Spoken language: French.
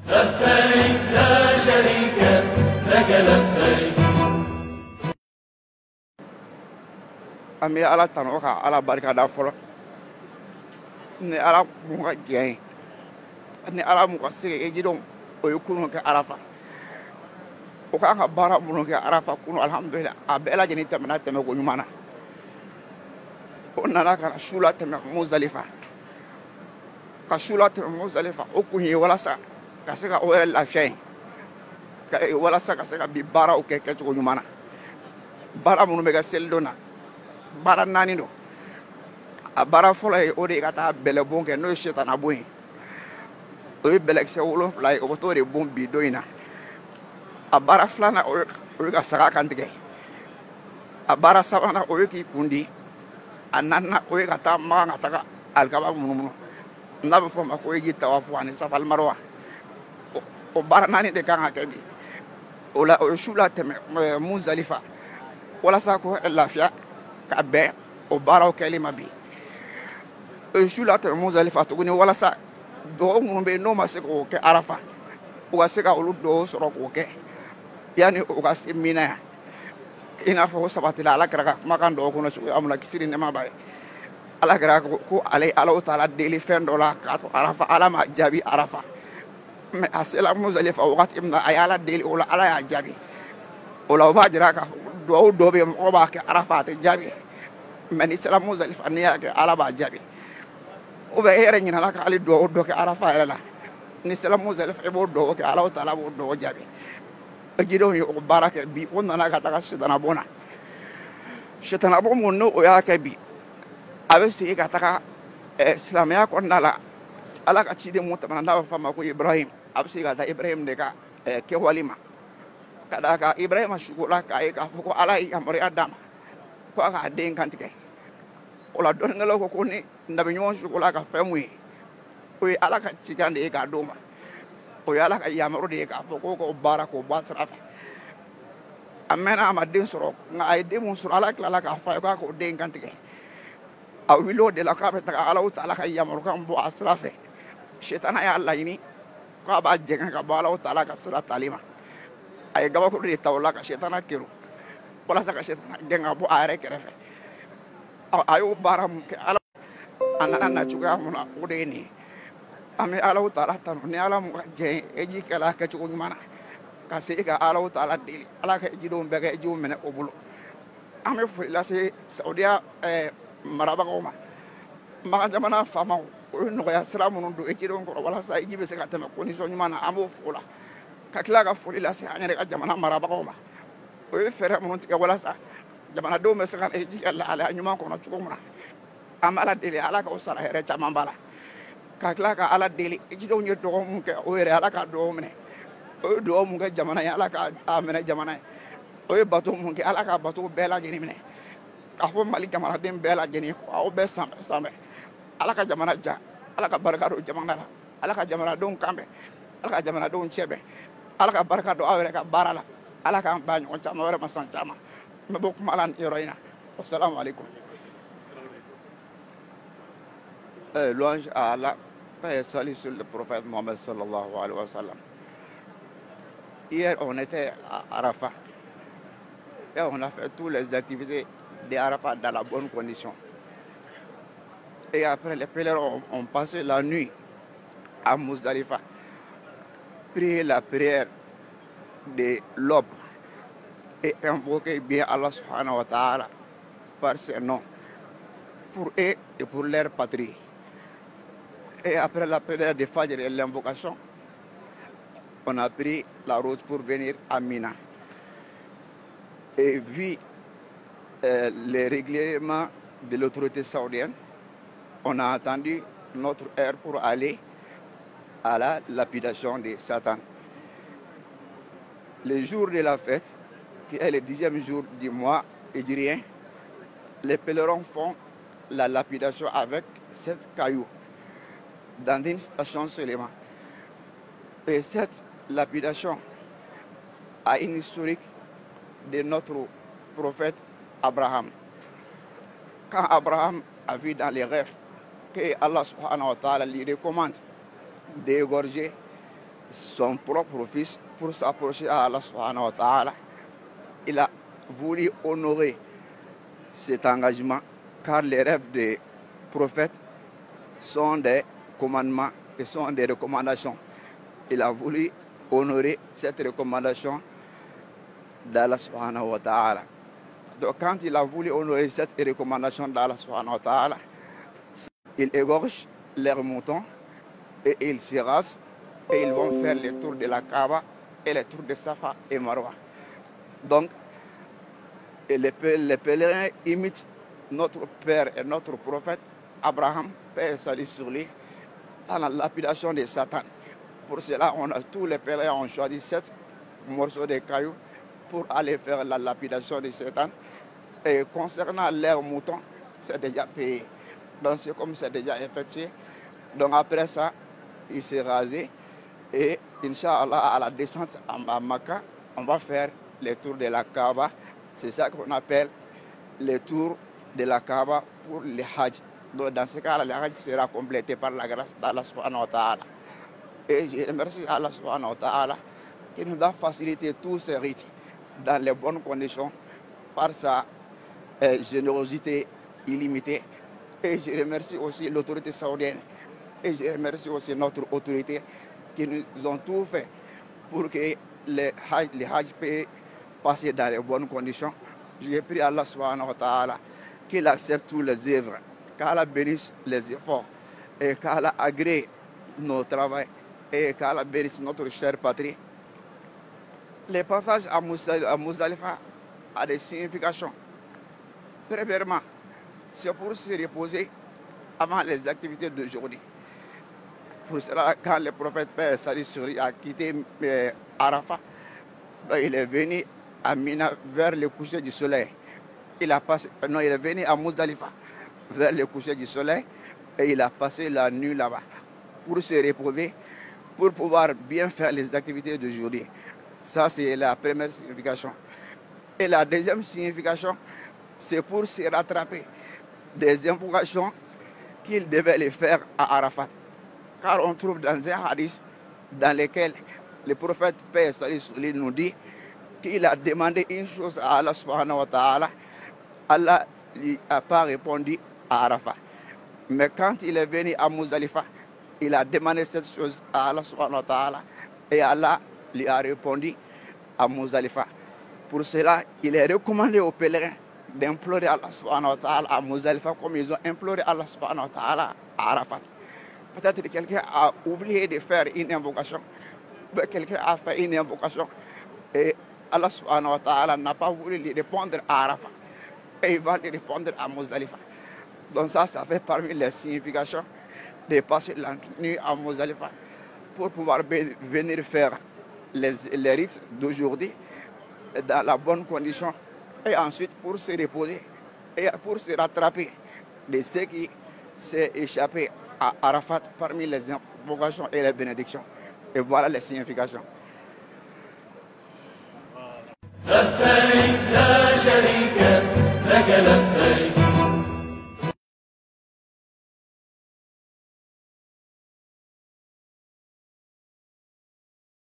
لبيك لا شريك لك لبيك. Ami ala tano ka ala barika da folo ni ala mu ka jeng ni ala mu ka sege ejidon o yukunu ke arafa o ka ka bara mu ke arafa kunu alhamdulillah abela jeni tamana tame ko nyumana o nana ka shula tame Muzdalifa ka shula tame Muzdalifa o kunyi wala sa ka se ka o lafiya ka wala sa ka se ka bi bara o ke ko nyumana bara mu be ga seldona bara nani do a bara folo e o de ka taa bɛlɛ bon kɛ n'o ye sitana bon ye o ye bɛlɛkisɛ 7 ye o bɛ t'o de bon bi don in na a bara filanan o ye ka saga kantigɛ a bara sabanan o ye k'i kundi a naaninan o ye ka taa magan ka taga alikaba munumunu n'a bɛ fɔ o ma ko eji tawafu ani safali marwa o bara naani de kan ka kɛ bi o la o ye su la tɛmɛ Muzdalifa walasa ko lafiya ka bɛn o baaraw kɛli ma bi o ye su la tɛmɛ Muzdalifa tuguni walasa dɔgɔ minnu bɛ yen n'o ma se k'o kɛ arafa u ka se ka olu dɔw sɔrɔ k'o kɛ yanni u ka se Mina yan i n'a fɔ o sabatila ala kɛra ka kumakan dɔw kɔnɔ cogo min na kisi ni nɛɛma b'a ye ala kɛra ko ale Alahu taala deli fɛn dɔ la k'a to arafa ala ma jaabi arafa mɛ a sela Muzdalifa wagati min na a ye ala deli o la ala y'a jaabi o la o b'a jira k'a fɔ dɔw dɔ bɛ yen mɔgɔ b'a kɛ arafa a tɛ jaabi mɛ ni sela Muzdalifa n'i y'a kɛ ala b'a jaabi ou bien e yɛrɛ ɲinɛna k'ale dɔw dɔ kɛ arafa yɛrɛ la ni sela Muzdalifa i b'o dɔw kɛ Alahu taala b'o dɔw jaabi ejidenw ye o baara kɛ bi o nana ka taga sitana bon na sitana bon mun n'o y'a kɛ bi a bɛ segin ka taga silamɛya kɔnɔna la ala ka ciden mun tɛmɛna n'a bɛ fɔ a ma ko Ibrahim a bɛ segin ka taa Ibrahim de ka kɛwale ma ka d'a kan Ibrahima sukola k'a ye k'a fɔ ko ala ye yamaruya d'a ma ko a k'a den kantigɛ o la dɔnnikɛlaw ko ni nabiɲɔgɔn sukola ka fɛn mun ye o ye ala ka cikan de ye k'a d'o ma o ye ala ka yamaru de ye k'a fɔ ko k'o baara k'o bɔ a sira fɛ a mɛnna a ma den sɔrɔ nka a ye den mun sɔrɔ ala tilala k'a fɔ a ye k'a k'o den kantigɛ a wuli o de la k'a bɛ taga Alahu taala ka yamarukan bɔ a sira fɛ sitana y'a laɲini k'a b'a jɛngɛ ka bɔ Alahu taala ka sira tali ma a ye gabakuru de ta o la ka sitana kero walasa ka sitana gɛn ka bɔ a yɛrɛ kɛrɛfɛ a y'o baara mun kɛ ala a nana na cogoya mun na o de ye nin ye an bɛ Alahu taala tanu ni ala mun ka jɛn eji kɛla kɛcogo ɲuman na ka se ka Alahu taala deli ala ka ejidenw bɛɛ kɛ ejiw minɛ o bolo an bɛ foli lase Saudiya marabagaw ma Magan jamana faamaw o ye nɔgɔya sira minnu don ejidenw kɔrɔ walasa eji bɛ se ka tɛmɛ condition ɲuman na an b'o fo la ka tila ka foli lase an yɛrɛ ka jamana marabagaw ma o ye fɛɛrɛ minnu tigɛ walasa jamanadenw bɛ se ka eji kɛ lahalaya ɲuman kɔnɔ cogo min na an bɛ ala deli ala k'o sara hɛrɛ caman b'a la ka tila ka ala deli ejidenw ye dɔgɔ mun kɛ o yɛrɛ ala ka dɔgɔ minɛ o ye dɔgɔ mun kɛ jamana ye ala ka minɛ jamana ye o ye bato mun kɛ ala ka bato bɛɛ lajɛlen minɛ k'a fɔ Mali jamanaden bɛɛ lajɛlen aw bɛɛ sanfɛ ala ka jamana ja ala ka barika don jamana la ala ka jamanadenw kanbɛn ala ka jamanadenw cɛbɛn ala ka barika don aw yɛrɛ ka baara la ala k'an ba ɲɔgɔn caman wɛrɛ ma san caman n bɛ bɔ kuma la nin yɔrɔ in na wassalamu alaikum. Louange à Allah, paix et salut sur le prophète Mohammed sallallahu alayhi wa sallam. Hier on était à Arafat et on a fait toutes les activités d'Arafat dans la bonne condition. Et après les pèlerins ont passé la nuit à Muzdalifa, prier la prière de l'aube et invoquer bien Allah subhanahu wa ta'ala par ses noms pour eux et pour leur patrie. Et après la prière de Fajr et l'invocation, on a pris la route pour venir à Mina. Et vu les règlements de l'autorité saoudienne, on a attendu notre heure pour aller à la lapidation de Satan. Le jour de la fête, qui est le 10e jour du mois hégirien, les pèlerins font la lapidation avec 7 cailloux dans une station seulement. Et cette lapidation a une historique de notre prophète Abraham. Quand Abraham a vu dans les rêves que Allah subhanahu wa ta'ala lui recommande d'égorger son propre fils pour s'approcher à Allah subhanahu wa ta'ala. Il a voulu honorer cet engagement car les rêves des prophètes sont des commandements et sont des recommandations. Il a voulu honorer cette recommandation d'Allah subhanahu wa ta'ala. Donc quand il a voulu honorer cette recommandation d'Allah subhanahu wa ta'ala, il égorge leurs moutons et ils se rasent et ils vont faire les tours de la Kaaba et les tours de Safa et Marwa. Donc, les pèlerins imitent notre père et notre prophète Abraham, paix et salut sur lui, dans la lapidation de Satan. Pour cela, tous les pèlerins ont choisi 7 morceaux de cailloux pour aller faire la lapidation de Satan. Et concernant leurs moutons, c'est déjà payé. Donc c'est comme c'est déjà effectué. Donc après ça, il s'est rasé. Et Inch'Allah, à la descente à Makkah, on va faire les tours de la Kaaba. C'est ça qu'on appelle les tours de la Kaaba pour les Hajj. Donc dans ce cas-là, le Hajj sera complété par la grâce d'Allah subhanahu wa ta'ala. Et je remercie Allah subhanahu wa ta'ala qui nous a facilité tous ces rites dans les bonnes conditions par sa générosité illimitée. Et je remercie aussi l'autorité saoudienne. Et je remercie aussi notre autorité qui nous ont tout fait pour que les Hajj puissent passer dans les bonnes conditions. J'ai prié Allah subhanahu wa ta'ala qu'il accepte tous les œuvres, qu'Allah bénisse les efforts et qu'Allah agrée nos travaux et qu'Allah bénisse notre chère patrie. Les passages à Muzdalifa a des significations. Premièrement, c'est pour se reposer avant les activités d'aujourd'hui. Pour cela, quand le prophète Père Salih Souri a quitté Arafat, il est venu à Mina vers le coucher du soleil. Il est venu à Muzdalifa vers le coucher du soleil et il a passé la nuit là-bas pour se reposer, pour pouvoir bien faire les activités d'aujourd'hui. Ça, c'est la première signification. Et la deuxième signification, c'est pour se rattraper des invocations qu'il devait les faire à Arafat. Car on trouve dans un hadith dans lequel le prophète Paix et Salut sur lui nous dit qu'il a demandé une chose à Allah subhanahu wa ta'ala. Allah ne lui a pas répondu à Arafat. Mais quand il est venu à Muzdalifa, il a demandé cette chose à Allah subhanahu wa ta'ala et Allah lui a répondu à Muzdalifa. Pour cela, il est recommandé aux pèlerins d'implorer Allah subhanahu wa ta'ala à Muzdalifa comme ils ont imploré Allah subhanahu wa ta'ala à Arafat. Peut-être que quelqu'un a oublié de faire une invocation, quelqu'un a fait une invocation et Allah subhanahu wa ta'ala n'a pas voulu lui répondre à Arafat et il va lui répondre à Muzdalifa. Donc ça fait parmi les significations de passer la nuit à Muzdalifa pour pouvoir venir faire les rites d'aujourd'hui dans la bonne condition et ensuite pour se reposer et pour se rattraper de ce qui s'est échappé à Arafat parmi les invocations et les bénédictions. Et voilà les significations. لبيك لا شريك